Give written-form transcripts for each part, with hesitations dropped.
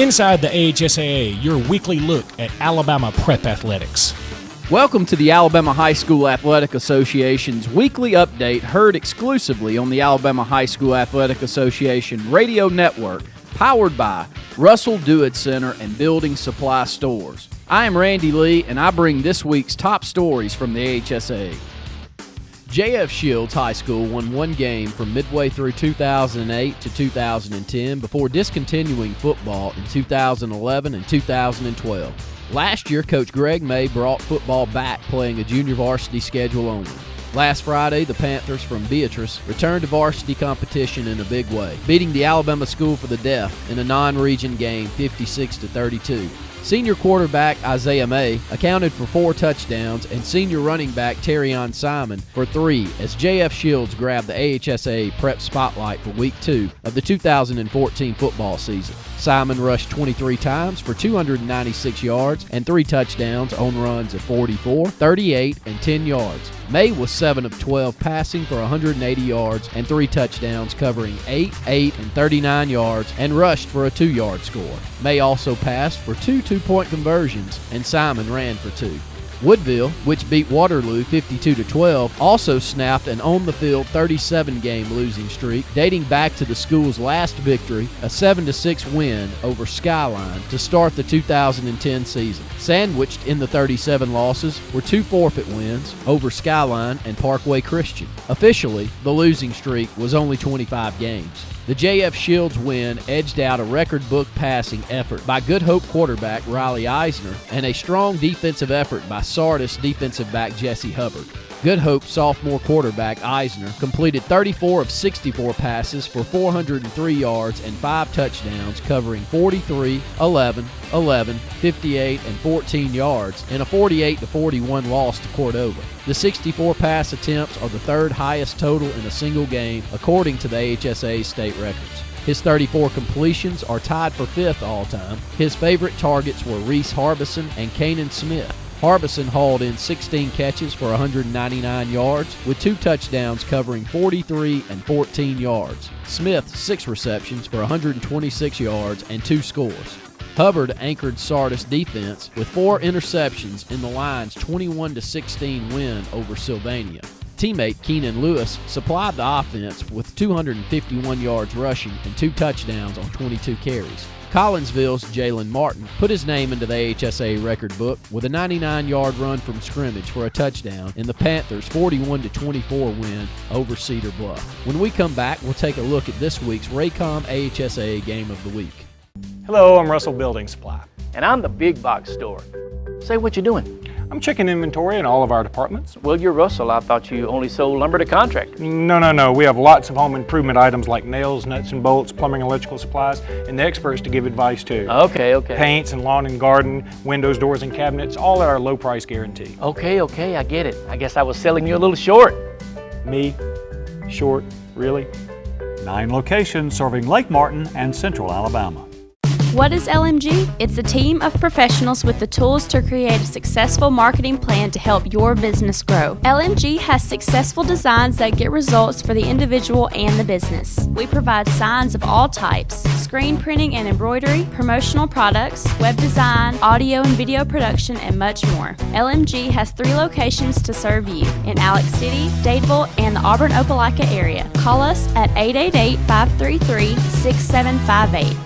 Inside the AHSAA, your weekly look at Alabama prep athletics. Welcome to the Alabama High School Athletic Association's weekly update, heard exclusively on the Alabama High School Athletic Association radio network, powered by Russell Dewitt Center and Building Supply Stores. I am Randy Lee, and I bring this week's top stories from the AHSAA. J.F. Shields High School won one game from midway through 2008 to 2010 before discontinuing football in 2011 and 2012. Last year, Coach Greg May brought football back, playing a junior varsity schedule only. Last Friday, the Panthers from Beatrice returned to varsity competition in a big way, beating the Alabama School for the Deaf in a non-region game 56-32. Senior quarterback Isaiah May accounted for 4 touchdowns, and senior running back Terrion Simon for 3 as J.F. Shields grabbed the AHSAA Prep Spotlight for Week 2 of the 2014 football season. Simon rushed 23 times for 296 yards and 3 touchdowns on runs of 44, 38, and 10 yards. May was 7 of 12 passing for 180 yards and 3 touchdowns, covering 8, 8, and 39 yards, and rushed for a 2-yard score. May also passed for 2 two-point conversions, and Simon ran for 2. Woodville, which beat Waterloo 52-12, also snapped an on-the-field 37-game losing streak dating back to the school's last victory, a 7-6 win over Skyline to start the 2010 season. Sandwiched in the 37 losses were 2 forfeit wins over Skyline and Parkway Christian. Officially, the losing streak was only 25 games. The J.F. Shields win edged out a record-book passing effort by Good Hope quarterback Riley Eisner and a strong defensive effort by Sardis defensive back Jesse Hubbard. Good Hope sophomore quarterback Eisner completed 34 of 64 passes for 403 yards and 5 touchdowns, covering 43, 11, 11, 58, and 14 yards in a 48-41 loss to Cordova. The 64 pass attempts are the 3rd highest total in a single game, according to the AHSAA state records. His 34 completions are tied for 5th all-time. His favorite targets were Reese Harbison and Kanan Smith. Harbison hauled in 16 catches for 199 yards, with 2 touchdowns covering 43 and 14 yards. Smith, 6 receptions for 126 yards and 2 scores. Hubbard anchored Sardis defense with 4 interceptions in the Lions' 21-16 win over Sylvania. Teammate Keenan Lewis supplied the offense with 251 yards rushing and 2 touchdowns on 22 carries. Collinsville's Jalen Martin put his name into the AHSAA record book with a 99-yard run from scrimmage for a touchdown in the Panthers' 41-24 win over Cedar Bluff. When we come back, we'll take a look at this week's Raycom AHSAA Game of the Week. Hello, I'm Russell Building Supply. And I'm the big box store. Say, what you doing? I'm checking inventory in all of our departments. Well, you're Russell. I thought you only sold lumber to contractors. No. We have lots of home improvement items like nails, nuts and bolts, plumbing, electrical supplies, and the experts to give advice too. Okay. Paints and lawn and garden, windows, doors, and cabinets, all at our low price guarantee. Okay, I get it. I guess I was selling you a little short. Me? Short? Really? 9 locations serving Lake Martin and Central Alabama. What is LMG? It's a team of professionals with the tools to create a successful marketing plan to help your business grow. LMG has successful designs that get results for the individual and the business. We provide signs of all types, screen printing and embroidery, promotional products, web design, audio and video production, and much more. LMG has 3 locations to serve you in Alex City, Dadeville, and the Auburn-Opelika area. Call us at 888-533-6758.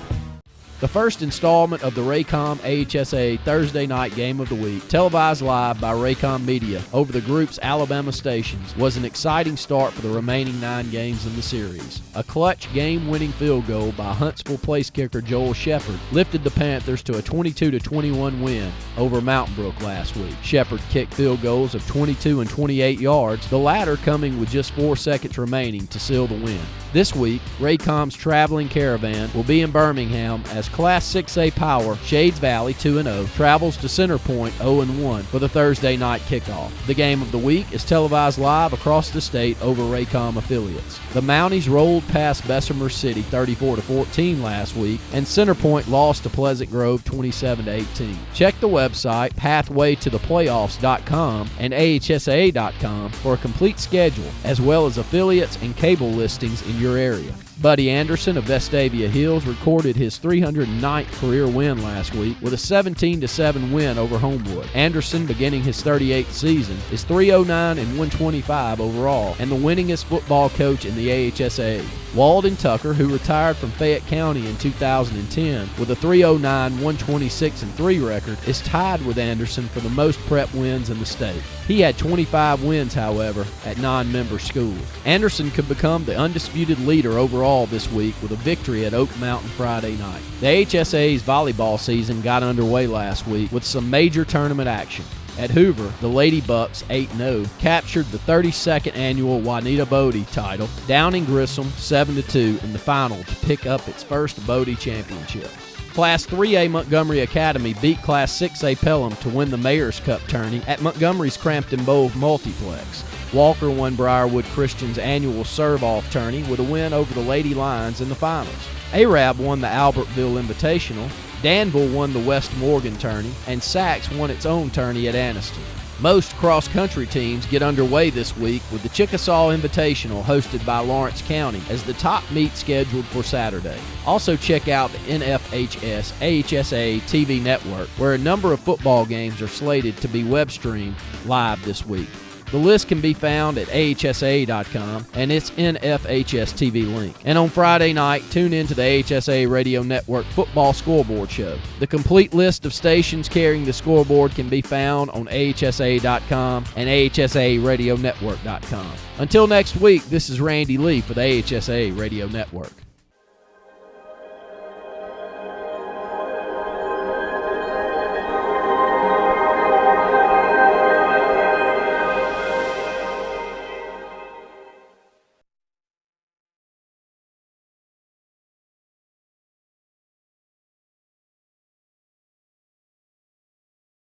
The first installment of the Raycom AHSA Thursday Night Game of the Week, televised live by Raycom Media over the group's Alabama stations, was an exciting start for the remaining 9 games in the series. A clutch game-winning field goal by Huntsville place kicker Joel Shepard lifted the Panthers to a 22-21 win over Mountain Brook last week. Shepard kicked field goals of 22 and 28 yards, the latter coming with just 4 seconds remaining to seal the win. This week, Raycom's traveling caravan will be in Birmingham as Class 6A Power Shades Valley 2-0 travels to Center Point 0-1 for the Thursday night kickoff. The game of the week is televised live across the state over Raycom affiliates. The Mounties rolled past Bessemer City 34-14 last week, and Center Point lost to Pleasant Grove 27-18. Check the website pathwaytotheplayoffs.com and AHSAA.com for a complete schedule, as well as affiliates and cable listings in your area. Buddy Anderson of Vestavia Hills recorded his 309th career win last week with a 17-7 win over Homewood. Anderson, beginning his 38th season, is 309 and 125 overall and the winningest football coach in the AHSAA. Walden Tucker, who retired from Fayette County in 2010 with a 309, 126 and 3 record, is tied with Anderson for the most prep wins in the state. He had 25 wins, however, at non-member schools. Anderson could become the undisputed leader overall this week with a victory at Oak Mountain Friday night. The AHSAA's volleyball season got underway last week with some major tournament action. At Hoover, the Lady Bucks 8-0 captured the 32nd annual Juanita Bodie title, downing Grissom 7-2 in the final to pick up its first Bodie championship. Class 3A Montgomery Academy beat Class 6A Pelham to win the Mayor's Cup tourney at Montgomery's Crampton Bowl Multiplex. Walker won Briarwood Christian's annual serve-off tourney with a win over the Lady Lions in the finals. Arab won the Albertville Invitational, Danville won the West Morgan tourney, and Sachs won its own tourney at Anniston. Most cross-country teams get underway this week with the Chickasaw Invitational hosted by Lawrence County as the top meet scheduled for Saturday. Also check out the NFHS AHSA TV network, where a number of football games are slated to be web-streamed live this week. The list can be found at AHSAA.com and its NFHS TV link. And on Friday night, tune in to the AHSA Radio Network Football Scoreboard Show. The complete list of stations carrying the scoreboard can be found on AHSAA.com and AHSARadionetwork.com. Until next week, this is Randy Lee for the AHSA Radio Network.